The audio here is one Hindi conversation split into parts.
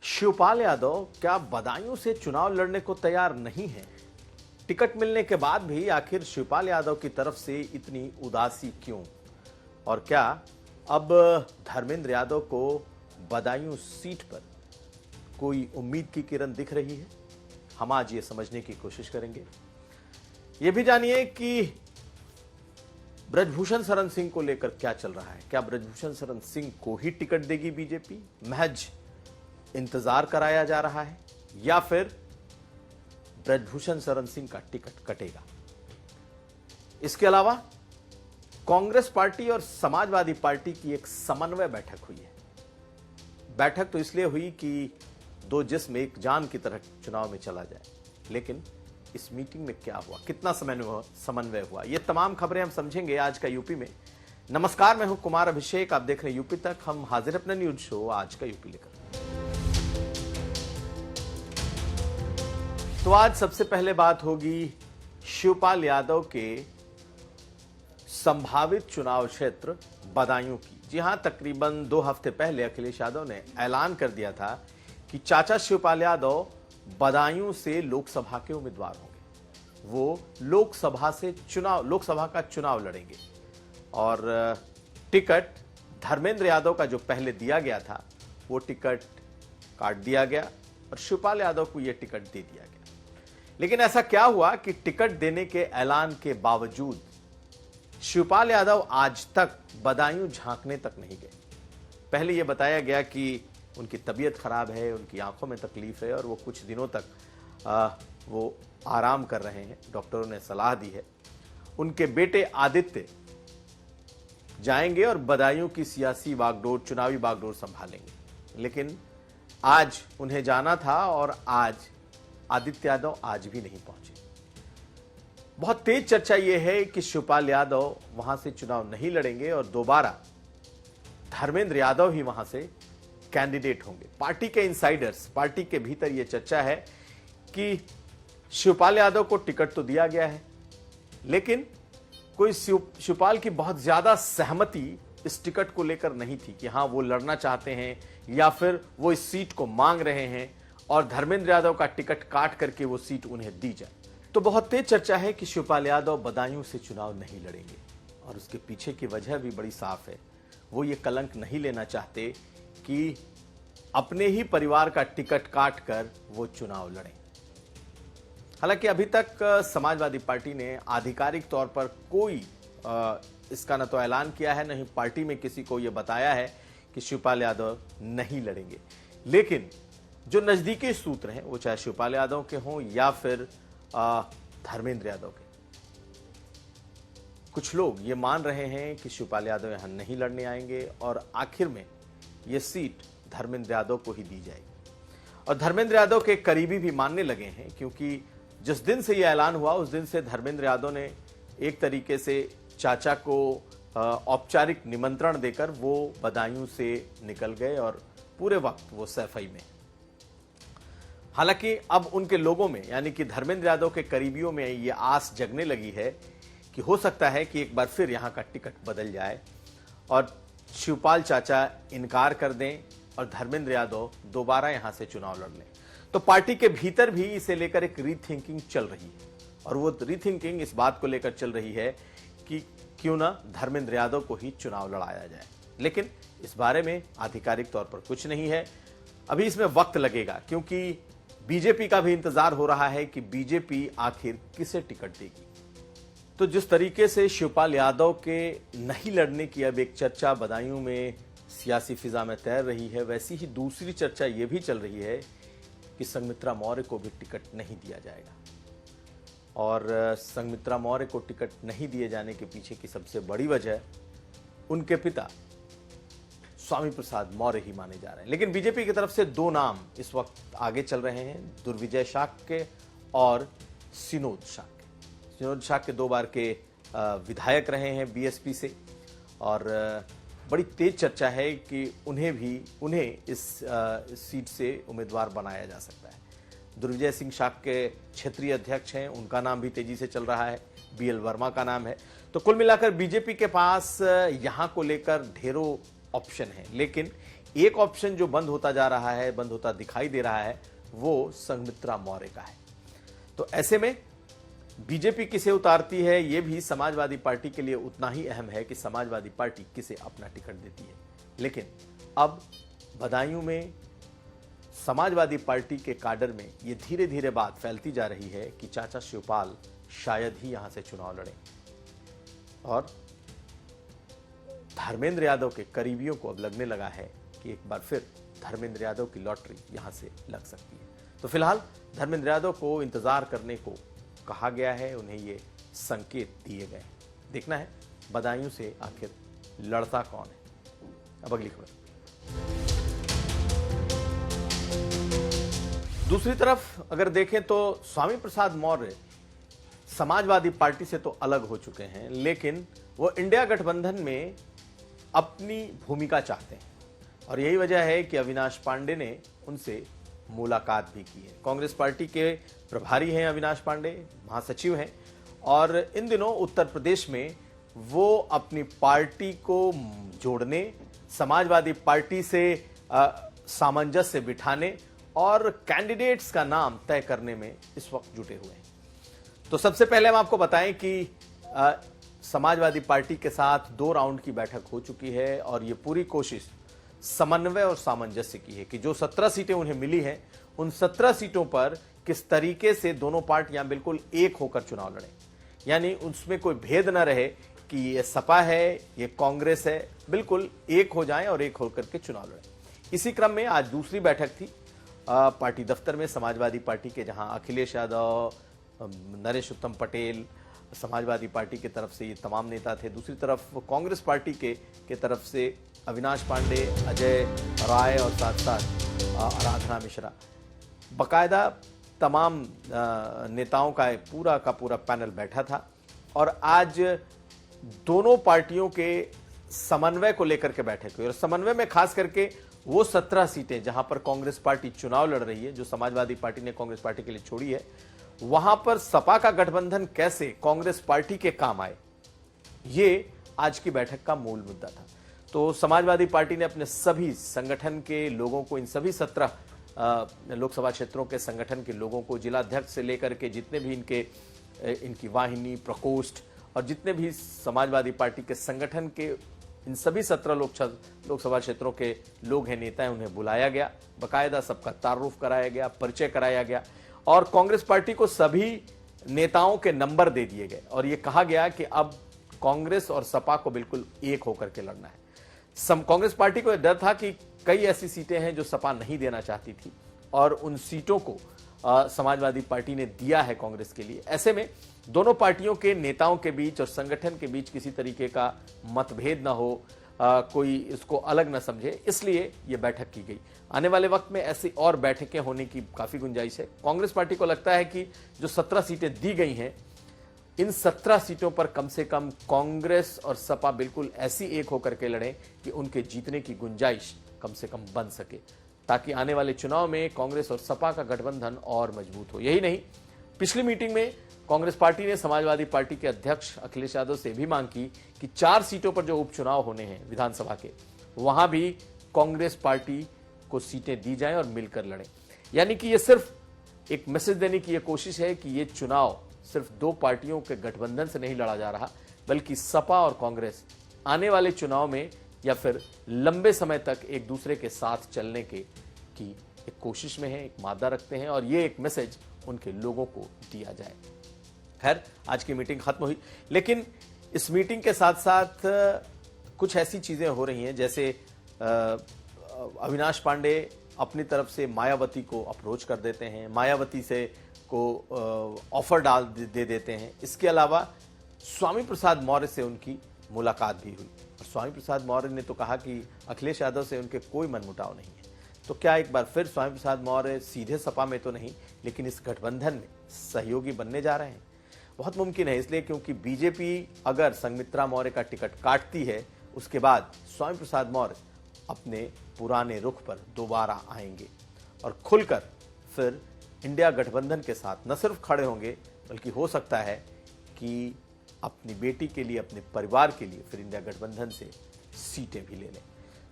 शिवपाल यादव क्या बदायूं से चुनाव लड़ने को तैयार नहीं है? टिकट मिलने के बाद भी आखिर शिवपाल यादव की तरफ से इतनी उदासी क्यों? और क्या अब धर्मेंद्र यादव को बदायूं सीट पर कोई उम्मीद की किरण दिख रही है? हम आज ये समझने की कोशिश करेंगे। ये भी जानिए कि ब्रजभूषण शरण सिंह को लेकर क्या चल रहा है। क्या ब्रजभूषण शरण सिंह को ही टिकट देगी बीजेपी? महज इंतजार कराया जा रहा है या फिर ब्रजभूषण शरण सिंह का टिकट कटेगा? इसके अलावा कांग्रेस पार्टी और समाजवादी पार्टी की एक समन्वय बैठक हुई है। बैठक तो इसलिए हुई कि दो जिस्म एक जान की तरह चुनाव में चला जाए, लेकिन इस मीटिंग में क्या हुआ, कितना समन्वय हुआ, ये तमाम खबरें हम समझेंगे आज का यूपी में। नमस्कार, मैं हूं कुमार अभिषेक, आप देख रहे हैं यूपी तक। हम हाजिर अपना न्यूज शो आज का यूपी लेकर। तो आज सबसे पहले बात होगी शिवपाल यादव के संभावित चुनाव क्षेत्र बदायूं की। जी हां, तकरीबन 2 हफ्ते पहले अखिलेश यादव ने ऐलान कर दिया था कि चाचा शिवपाल यादव बदायूं से लोकसभा के उम्मीदवार होंगे। वो लोकसभा का चुनाव लड़ेंगे और टिकट धर्मेंद्र यादव का जो पहले दिया गया था वो टिकट काट दिया गया और शिवपाल यादव को यह टिकट दे दिया गया। लेकिन ऐसा क्या हुआ कि टिकट देने के ऐलान के बावजूद शिवपाल यादव आज तक बदायूं झांकने तक नहीं गए। पहले यह बताया गया कि उनकी तबीयत खराब है, उनकी आंखों में तकलीफ है और वो कुछ दिनों तक वो आराम कर रहे हैं, डॉक्टरों ने सलाह दी है। उनके बेटे आदित्य जाएंगे और बदायूं की सियासी बागडोर, चुनावी बागडोर संभालेंगे। लेकिन आज उन्हें जाना था और आज आदित्य यादव आज भी नहीं पहुंचे। बहुत तेज चर्चा यह है कि शिवपाल यादव वहां से चुनाव नहीं लड़ेंगे और दोबारा धर्मेंद्र यादव ही वहां से कैंडिडेट होंगे। पार्टी के इनसाइडर्स, पार्टी के भीतर यह चर्चा है कि शिवपाल यादव को टिकट तो दिया गया है, लेकिन कोई शिवपाल की बहुत ज्यादा सहमति इस टिकट को लेकर नहीं थी कि हां वो लड़ना चाहते हैं या फिर वो इस सीट को मांग रहे हैं और धर्मेंद्र यादव का टिकट काट करके वो सीट उन्हें दी जाए। तो बहुत तेज चर्चा है कि शिवपाल यादव बदायूं से चुनाव नहीं लड़ेंगे और उसके पीछे की वजह भी बड़ी साफ है। वो ये कलंक नहीं लेना चाहते कि अपने ही परिवार का टिकट काट कर वो चुनाव लड़ें। हालांकि अभी तक समाजवादी पार्टी ने आधिकारिक तौर पर कोई इसका न तो ऐलान किया है, न ही पार्टी में किसी को यह बताया है कि शिवपाल यादव नहीं लड़ेंगे। लेकिन जो नजदीकी सूत्र हैं, वो चाहे शिवपाल यादव के हों या फिर धर्मेंद्र यादव के, कुछ लोग ये मान रहे हैं कि शिवपाल यादव यहां नहीं लड़ने आएंगे और आखिर में यह सीट धर्मेंद्र यादव को ही दी जाएगी। और धर्मेंद्र यादव के करीबी भी मानने लगे हैं, क्योंकि जिस दिन से यह ऐलान हुआ उस दिन से धर्मेंद्र यादव ने एक तरीके से चाचा को औपचारिक निमंत्रण देकर वो बदायूं से निकल गए और पूरे वक्त वो सैफई में। हालांकि अब उनके लोगों में, यानी कि धर्मेंद्र यादव के करीबियों में यह आस जगने लगी है कि हो सकता है कि एक बार फिर यहां का टिकट बदल जाए और शिवपाल चाचा इनकार कर दें और धर्मेंद्र यादव दोबारा यहां से चुनाव लड़ लें। तो पार्टी के भीतर भी इसे लेकर एक रीथिंकिंग चल रही है और वो रीथिंकिंग इस बात को लेकर चल रही है कि क्यों ना धर्मेंद्र यादव को ही चुनाव लड़ाया जाए। लेकिन इस बारे में आधिकारिक तौर पर कुछ नहीं है, अभी इसमें वक्त लगेगा, क्योंकि बीजेपी का भी इंतजार हो रहा है कि बीजेपी आखिर किसे टिकट देगी। तो जिस तरीके से शिवपाल यादव के नहीं लड़ने की अब एक चर्चा बदायूं में सियासी फिजा में तैर रही है, वैसी ही दूसरी चर्चा यह भी चल रही है कि संघमित्रा मौर्य को भी टिकट नहीं दिया जाएगा। और संघमित्रा मौर्य को टिकट नहीं दिए जाने के पीछे की सबसे बड़ी वजह उनके पिता स्वामी प्रसाद मौर्य ही माने जा रहे हैं। लेकिन बीजेपी की तरफ से 2 नाम इस वक्त आगे चल रहे हैं, दुर्विजय शाक्य और सिनोद शाक्य। सिनोद शाक्य 2 बार के विधायक रहे हैं बीएसपी से और बड़ी तेज चर्चा है कि उन्हें इस सीट से उम्मीदवार बनाया जा सकता है। दुर्विजय सिंह शाक्य क्षेत्रीय अध्यक्ष हैं, उनका नाम भी तेजी से चल रहा है, बीएल वर्मा का नाम है। तो कुल मिलाकर बीजेपी के पास यहां को लेकर ढेरों ऑप्शन है, लेकिन एक ऑप्शन जो बंद होता जा रहा है, बंद होता दिखाई दे रहा है, वो संघमित्रा मौर्य का है। तो ऐसे में बीजेपी किसे उतारती है, यह भी समाजवादी पार्टी के लिए उतना ही अहम है कि समाजवादी पार्टी किसे अपना टिकट देती है। लेकिन अब बदायूं में समाजवादी पार्टी के काडर में यह धीरे धीरे बात फैलती जा रही है कि चाचा शिवपाल शायद ही यहां से चुनाव लड़े और धर्मेंद्र यादव के करीबियों को अब लगने लगा है कि एक बार फिर धर्मेंद्र यादव की लॉटरी यहां से लग सकती है। तो फिलहाल धर्मेंद्र यादव को इंतजार करने को कहा गया है, उन्हें ये संकेत दिए गए। देखना है बदायूं से आखिर लड़ता कौन है। अब अगली खबर। दूसरी तरफ अगर देखें तो स्वामी प्रसाद मौर्य समाजवादी पार्टी से तो अलग हो चुके हैं, लेकिन वो इंडिया गठबंधन में अपनी भूमिका चाहते हैं और यही वजह है कि अविनाश पांडे ने उनसे मुलाकात भी की है। कांग्रेस पार्टी के प्रभारी हैं अविनाश पांडे, महासचिव हैं और इन दिनों उत्तर प्रदेश में वो अपनी पार्टी को जोड़ने, समाजवादी पार्टी से सामंजस्य बिठाने और कैंडिडेट्स का नाम तय करने में इस वक्त जुटे हुए हैं। तो सबसे पहले हम आपको बताएं कि समाजवादी पार्टी के साथ 2 राउंड की बैठक हो चुकी है और ये पूरी कोशिश समन्वय और सामंजस्य की है कि जो 17 सीटें उन्हें मिली हैं, उन 17 सीटों पर किस तरीके से दोनों पार्टियां बिल्कुल एक होकर चुनाव लड़ें, यानी उसमें कोई भेद न रहे कि ये सपा है, ये कांग्रेस है, बिल्कुल एक हो जाएं और एक होकर के चुनाव लड़ें। इसी क्रम में आज दूसरी बैठक थी पार्टी दफ्तर में समाजवादी पार्टी के, जहां अखिलेश यादव, नरेश उत्तम पटेल समाजवादी पार्टी की तरफ से ये तमाम नेता थे, दूसरी तरफ कांग्रेस पार्टी के तरफ से अविनाश पांडे, अजय राय और साथ साथ आराधना मिश्रा, बकायदा तमाम नेताओं का पूरा पैनल बैठा था और आज दोनों पार्टियों के समन्वय को लेकर के बैठक हुई और समन्वय में खास करके वो 17 सीटें जहां पर कांग्रेस पार्टी चुनाव लड़ रही है, जो समाजवादी पार्टी ने कांग्रेस पार्टी के लिए छोड़ी है, वहां पर सपा का गठबंधन कैसे कांग्रेस पार्टी के काम आए, ये आज की बैठक का मूल मुद्दा था। तो समाजवादी पार्टी ने अपने सभी संगठन के लोगों को, इन सभी 17 लोकसभा क्षेत्रों के संगठन के लोगों को, जिलाध्यक्ष से लेकर के जितने भी इनकी वाहिनी, प्रकोष्ठ और जितने भी समाजवादी पार्टी के संगठन के इन सभी 17 लोकसभा क्षेत्रों के लोग हैं, नेता हैं, उन्हें बुलाया गया, बकायदा सबका तारुफ कराया गया, परिचय कराया गया और कांग्रेस पार्टी को सभी नेताओं के नंबर दे दिए गए और यह कहा गया कि अब कांग्रेस और सपा को बिल्कुल एक होकर के लड़ना है। कांग्रेस पार्टी को डर था कि कई ऐसी सीटें हैं जो सपा नहीं देना चाहती थी और उन सीटों को समाजवादी पार्टी ने दिया है कांग्रेस के लिए। ऐसे में दोनों पार्टियों के नेताओं के बीच और संगठन के बीच किसी तरीके का मतभेद ना हो, कोई इसको अलग ना समझे, इसलिए यह बैठक की गई। आने वाले वक्त में ऐसी और बैठकें होने की काफी गुंजाइश है। कांग्रेस पार्टी को लगता है कि जो 17 सीटें दी गई हैं, इन 17 सीटों पर कम से कम कांग्रेस और सपा बिल्कुल ऐसी एक होकर के लड़ें कि उनके जीतने की गुंजाइश कम से कम बन सके, ताकि आने वाले चुनाव में कांग्रेस और सपा का गठबंधन और मजबूत हो। यही नहीं, पिछली मीटिंग में कांग्रेस पार्टी ने समाजवादी पार्टी के अध्यक्ष अखिलेश यादव से भी मांग की कि 4 सीटों पर जो उपचुनाव होने हैं विधानसभा के, वहां भी कांग्रेस पार्टी को सीटें दी जाएं और मिलकर लड़ें। यानी कि यह सिर्फ एक मैसेज देने की यह कोशिश है कि यह चुनाव सिर्फ 2 पार्टियों के गठबंधन से नहीं लड़ा जा रहा, बल्कि सपा और कांग्रेस आने वाले चुनाव में या फिर लंबे समय तक एक दूसरे के साथ चलने की एक कोशिश में है, एक मादा रखते हैं और ये एक मैसेज उनके लोगों को दिया जाए। खैर, आज की मीटिंग खत्म हुई, लेकिन इस मीटिंग के साथ साथ कुछ ऐसी चीजें हो रही हैं, जैसे अविनाश पांडे अपनी तरफ से मायावती को अप्रोच कर देते हैं, मायावती से को ऑफर दे देते हैं। इसके अलावा स्वामी प्रसाद मौर्य से उनकी मुलाकात भी हुई और स्वामी प्रसाद मौर्य ने तो कहा कि अखिलेश यादव से उनके कोई मनमुटाव नहीं है। तो क्या एक बार फिर स्वामी प्रसाद मौर्य सीधे सपा में तो नहीं, लेकिन इस गठबंधन में सहयोगी बनने जा रहे हैं? बहुत मुमकिन है, इसलिए क्योंकि बीजेपी अगर संघमित्रा मौर्य का टिकट काटती है, उसके बाद स्वामी प्रसाद मौर्य अपने पुराने रुख पर दोबारा आएंगे और खुलकर फिर इंडिया गठबंधन के साथ न सिर्फ खड़े होंगे, बल्कि हो सकता है कि अपनी बेटी के लिए, अपने परिवार के लिए फिर इंडिया गठबंधन से सीटें भी ले लें।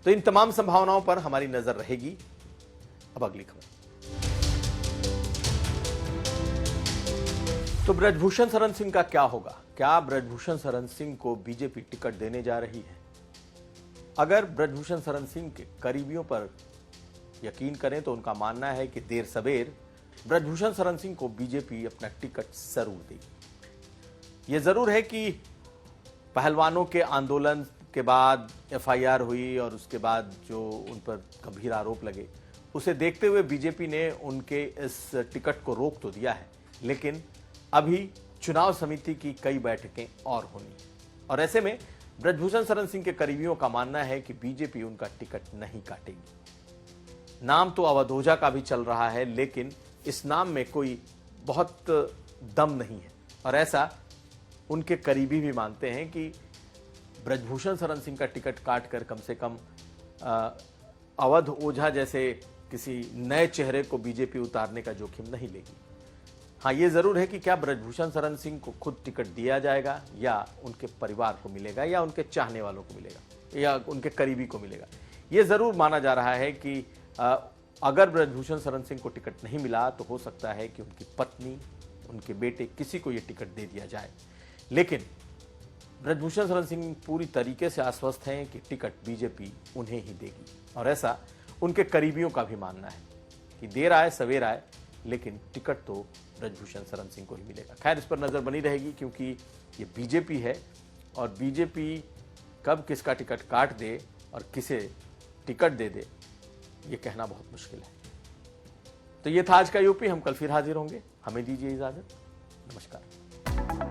तो तो इन तमाम संभावनाओं पर हमारी नजर रहेगी। अब अगली खबर। तो ब्रजभूषण शरण सिंह का क्या होगा? क्या ब्रजभूषण शरण सिंह को बीजेपी टिकट देने जा रही है? अगर ब्रजभूषण शरण सिंह के करीबियों पर यकीन करें तो उनका मानना है कि देर सवेर ब्रजभूषण शरण सिंह को बीजेपी अपना टिकट जरूर देगी। यह जरूर है कि पहलवानों के आंदोलन के बाद एफआईआर हुई और उसके बाद जो उन पर गंभीर आरोप लगे, उसे देखते हुए बीजेपी ने उनके इस टिकट को रोक तो दिया है, लेकिन अभी चुनाव समिति की कई बैठकें और होनी है और ऐसे में ब्रजभूषण शरण सिंह के करीबियों का मानना है कि बीजेपी उनका टिकट नहीं काटेगी। नाम तो अवध ओझा का भी चल रहा है, लेकिन इस नाम में कोई बहुत दम नहीं है और ऐसा उनके करीबी भी मानते हैं कि ब्रजभूषण शरण सिंह का टिकट काटकर कम से कम अवध ओझा जैसे किसी नए चेहरे को बीजेपी उतारने का जोखिम नहीं लेगी। हाँ, ये जरूर है कि क्या ब्रजभूषण शरण सिंह को खुद टिकट दिया जाएगा या उनके परिवार को मिलेगा या उनके चाहने वालों को मिलेगा या उनके करीबी को मिलेगा। ये जरूर माना जा रहा है कि अगर ब्रजभूषण शरण सिंह को टिकट नहीं मिला तो हो सकता है कि उनकी पत्नी, उनके बेटे, किसी को ये टिकट दे दिया जाए। लेकिन ब्रजभूषण शरण सिंह पूरी तरीके से आश्वस्त हैं कि टिकट बीजेपी उन्हें ही देगी और ऐसा उनके करीबियों का भी मानना है कि देर आए सवेर आए, लेकिन टिकट तो ब्रजभूषण शरण सिंह को ही मिलेगा। खैर, इस पर नजर बनी रहेगी क्योंकि ये बीजेपी है और बीजेपी कब किसका टिकट काट दे और किसे टिकट दे दे, ये कहना बहुत मुश्किल है। तो ये था आज का यूपी। हम कल फिर हाजिर होंगे। हमें दीजिए इजाजत। नमस्कार।